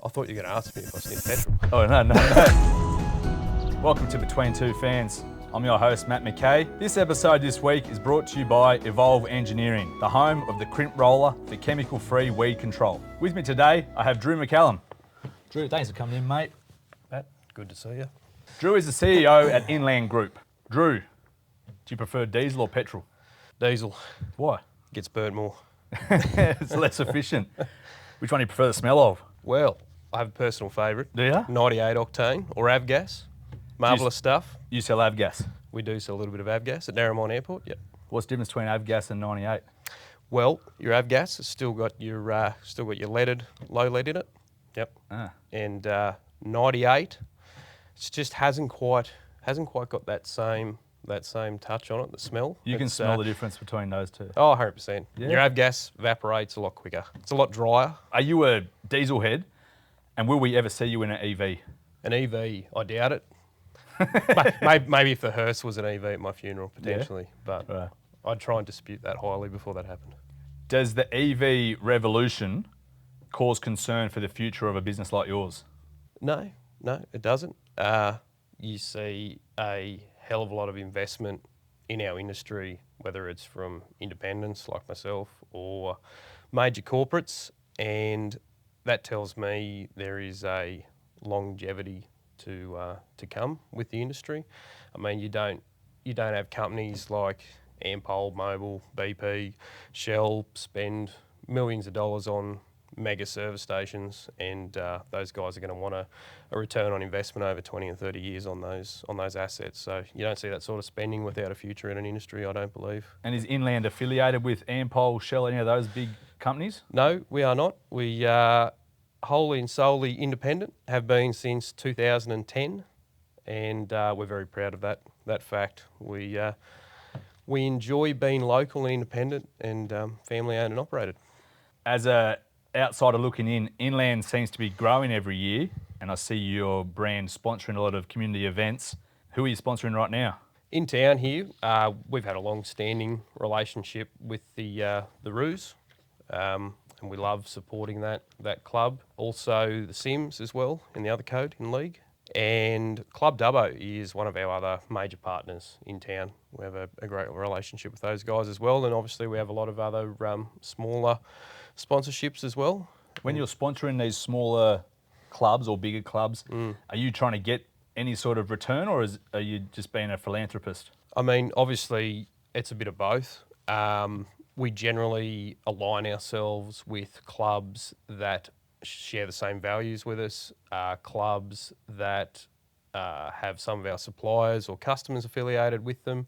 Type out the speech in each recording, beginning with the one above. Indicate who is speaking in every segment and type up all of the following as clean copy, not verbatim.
Speaker 1: I thought you were going to ask me if I sniff petrol.
Speaker 2: Oh, no. Welcome to Between Two Fans. I'm your host, Matt McKay. This episode this week is brought to you by Evolve Engineering, the home of the crimp roller for chemical-free weed control. With me today, I have Drew McCallum. Drew, thanks for coming in, mate.
Speaker 1: Matt, good to see you.
Speaker 2: Drew is the CEO at Inland Group. Drew, do you prefer diesel or petrol?
Speaker 1: Diesel.
Speaker 2: Why?
Speaker 1: Gets burnt more.
Speaker 2: It's less efficient. Which one do you prefer the smell of?
Speaker 1: Well, I have a personal favourite.
Speaker 2: Do you?
Speaker 1: 98 octane or avgas. Marvellous stuff.
Speaker 2: You sell avgas.
Speaker 1: We do sell a little bit of avgas at Narromine Airport, yep.
Speaker 2: What's the difference between avgas and 98?
Speaker 1: Well, your avgas has still got your leaded, low lead in it. Yep. And 98, it just hasn't quite got that same touch on it, the smell.
Speaker 2: You can smell the difference between those two.
Speaker 1: Oh, 100%.
Speaker 2: Yeah.
Speaker 1: Your avgas evaporates a lot quicker. It's a lot drier.
Speaker 2: Are you a diesel head? And will we ever see you in an EV?
Speaker 1: An EV, I doubt it. Maybe if the hearse was an EV at my funeral, potentially. Yeah. But
Speaker 2: right.
Speaker 1: I'd try and dispute that highly before that happened.
Speaker 2: Does the EV revolution cause concern for the future of a business like yours?
Speaker 1: No, it doesn't. You see a hell of a lot of investment in our industry, whether it's from independents like myself or major corporates, and that tells me there is a longevity to come with the industry. I mean, you don't have companies like Ampol, Mobil, BP, Shell spend millions of dollars on mega service stations, and those guys are going to want a return on investment over 20 and 30 years on those assets. So you don't see that sort of spending without a future in an industry, I don't believe.
Speaker 2: And is Inland affiliated with Ampol, Shell, any of those big companies?
Speaker 1: No, we are not. We are wholly and solely independent, have been since 2010, and we're very proud of that fact. We enjoy being local and independent and family owned and operated.
Speaker 2: As a outsider looking in, Inland seems to be growing every year, and I see your brand sponsoring a lot of community events. Who are you sponsoring right now?
Speaker 1: In town here, we've had a long-standing relationship with the Roos, and we love supporting that club. Also the Sims as well in the other code in league. And Club Dubbo is one of our other major partners in town. We have a great relationship with those guys as well, and obviously we have a lot of other smaller sponsorships as well.
Speaker 2: When you're sponsoring these smaller clubs or bigger clubs, are you trying to get any sort of return, or are you just being a philanthropist?
Speaker 1: I mean, obviously it's a bit of both. We generally align ourselves with clubs that share the same values with us, clubs that have some of our suppliers or customers affiliated with them,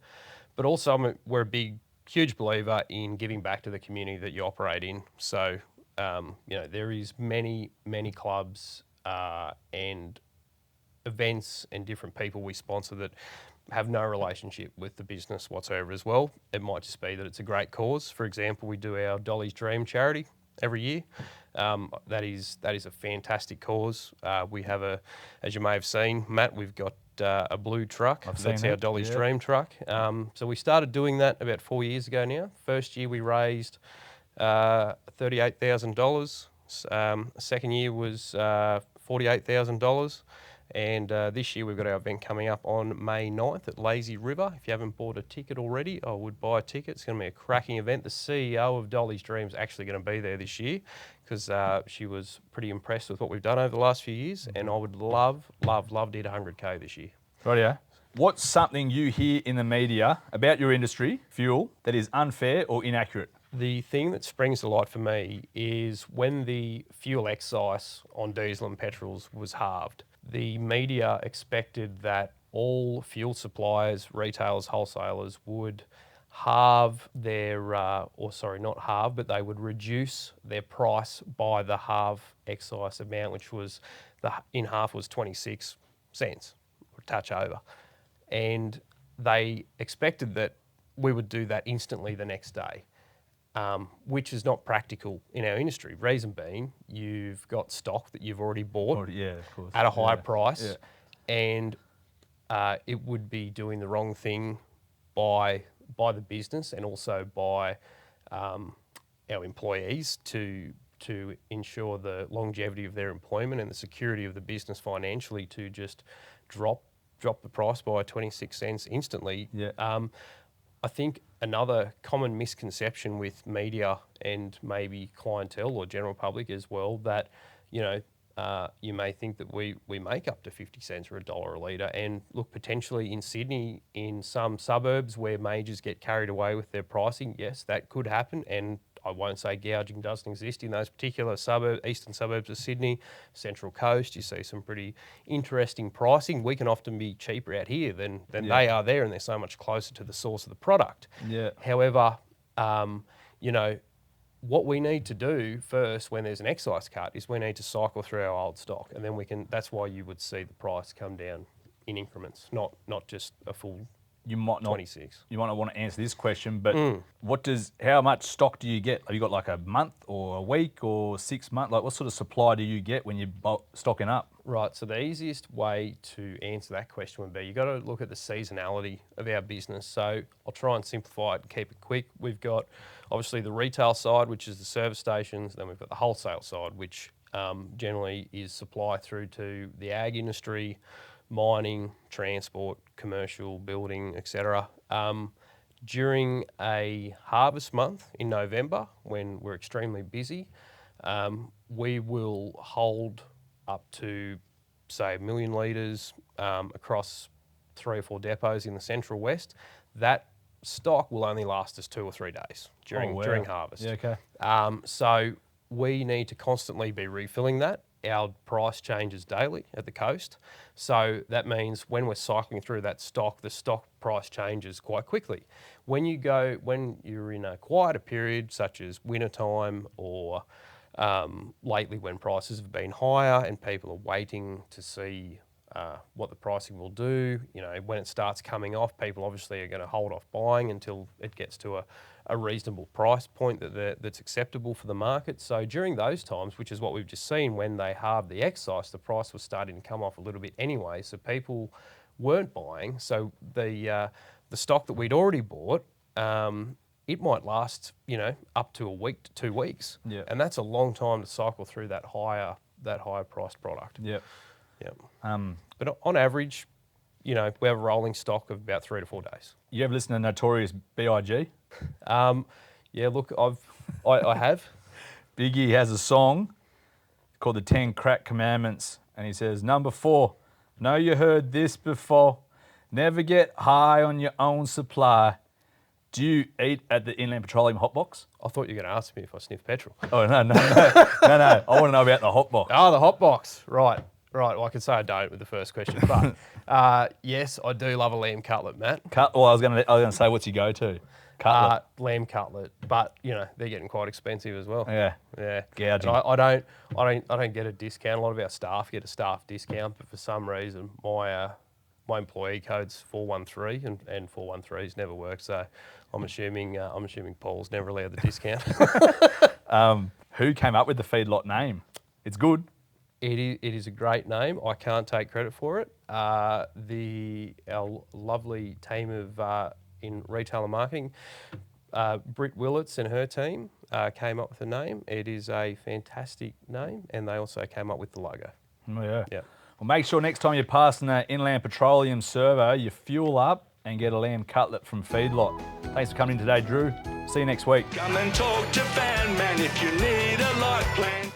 Speaker 1: but also we're a huge believer in giving back to the community that you operate in. So, there is many clubs and events and different people we sponsor that have no relationship with the business whatsoever as well. It might just be that it's a great cause. For example, we do our Dolly's Dream charity every year. That is a fantastic cause. We have as you may have seen, Matt, we've got a blue truck. That's our Dolly's Dream truck. So we started doing that about 4 years ago now. First year we raised $38,000. Second year was $48,000. And this year we've got our event coming up on May 9th at Lazy River. If you haven't bought a ticket already, I would buy a ticket. It's going to be a cracking event. The CEO of Dolly's Dream is actually going to be there this year because she was pretty impressed with what we've done over the last few years, and I would love to hit 100K this year.
Speaker 2: Rightio. What's something you hear in the media about your industry, fuel, that is unfair or inaccurate?
Speaker 1: The thing that springs to light for me is when the fuel excise on diesel and petrols was halved. The media expected that all fuel suppliers, retailers, wholesalers would halve their, but they would reduce their price by the half excise amount, which was in half was 26 cents, or a touch over. And they expected that we would do that instantly the next day. Which is not practical in our industry. Reason being, you've got stock that you've already bought at a higher price, and it would be doing the wrong thing by the business and also by our employees to to ensure the longevity of their employment and the security of the business financially to just drop the price by 26 cents instantly.
Speaker 2: Yeah.
Speaker 1: I think another common misconception with media and maybe clientele or general public as well, that, you know, you may think that we make up to 50 cents or $1 a litre. And look, potentially in Sydney, in some suburbs where majors get carried away with their pricing, yes, that could happen. And I won't say gouging doesn't exist in those particular eastern suburbs of Sydney, Central Coast. You see some pretty interesting pricing. We can often be cheaper out here than they are there, and they're so much closer to the source of the product.
Speaker 2: Yeah.
Speaker 1: However, you know, what we need to do first when there's an excise cut is we need to cycle through our old stock, and then we can. That's why you would see the price come down in increments, not just a full.
Speaker 2: You might not
Speaker 1: 26.
Speaker 2: You might not want to answer this question, but how much stock do you get? Have you got like a month or a week or 6 months? Like, what sort of supply do you get when you're stocking up?
Speaker 1: Right. So the easiest way to answer that question would be you got to look at the seasonality of our business. So I'll try and simplify it and keep it quick. We've got obviously the retail side, which is the service stations. Then we've got the wholesale side, which generally is supply through to the ag industry, mining, transport, commercial, building, etc. During a harvest month in November, when we're extremely busy, we will hold up to, say, 1 million litres across 3 or 4 depots in the Central West. That stock will only last us 2 or 3 days during harvest.
Speaker 2: Yeah, okay.
Speaker 1: So we need to constantly be refilling that. Our price changes daily at the coast. So that means when we're cycling through that stock, the stock price changes quite quickly. When you're in a quieter period, such as wintertime or lately when prices have been higher and people are waiting to see what the pricing will do, you know, when it starts coming off, people obviously are going to hold off buying until it gets to a reasonable price point that's acceptable for the market. So during those times, which is what we've just seen, when they halved the excise, the price was starting to come off a little bit anyway. So people weren't buying. So the stock that we'd already bought, it might last, you know, up to a week to 2 weeks.
Speaker 2: Yeah.
Speaker 1: And that's a long time to cycle through that higher priced product.
Speaker 2: Yep.
Speaker 1: Yep. But on average, you know, we have a rolling stock of about 3 to 4 days.
Speaker 2: You ever listen to Notorious B.I.G.?
Speaker 1: Yeah, look, I have.
Speaker 2: Biggie has a song called The 10 Crack Commandments, and he says, number 4, know you heard this before, never get high on your own supply. Do you eat at the Inland Petroleum hotbox?
Speaker 1: I thought you were going to ask me if I sniff petrol.
Speaker 2: Oh, no. I want to know about the hotbox.
Speaker 1: Oh, the hotbox. Right. Well, I could say I don't with the first question, but yes, I do love a lamb cutlet, Matt.
Speaker 2: I was going to say, what's your go-to? Cutlet.
Speaker 1: Lamb cutlet, but you know they're getting quite expensive as well.
Speaker 2: Yeah. Gouging.
Speaker 1: I don't get a discount. A lot of our staff get a staff discount, but for some reason my employee code's 413 and 413s never work. So I'm assuming Paul's never allowed the discount.
Speaker 2: Who came up with the feedlot name? It's good.
Speaker 1: It is a great name. I can't take credit for it. Our lovely team of in retail and marketing, Britt Willits and her team came up with the name. It is a fantastic name, and they also came up with the logo.
Speaker 2: Oh, yeah.
Speaker 1: Yeah.
Speaker 2: Well, make sure next time you're passing the Inland Petroleum servo, you fuel up and get a lamb cutlet from Feedlot. Thanks for coming in today, Drew. See you next week.
Speaker 3: Come and talk to Fan Man if you need a lot plan.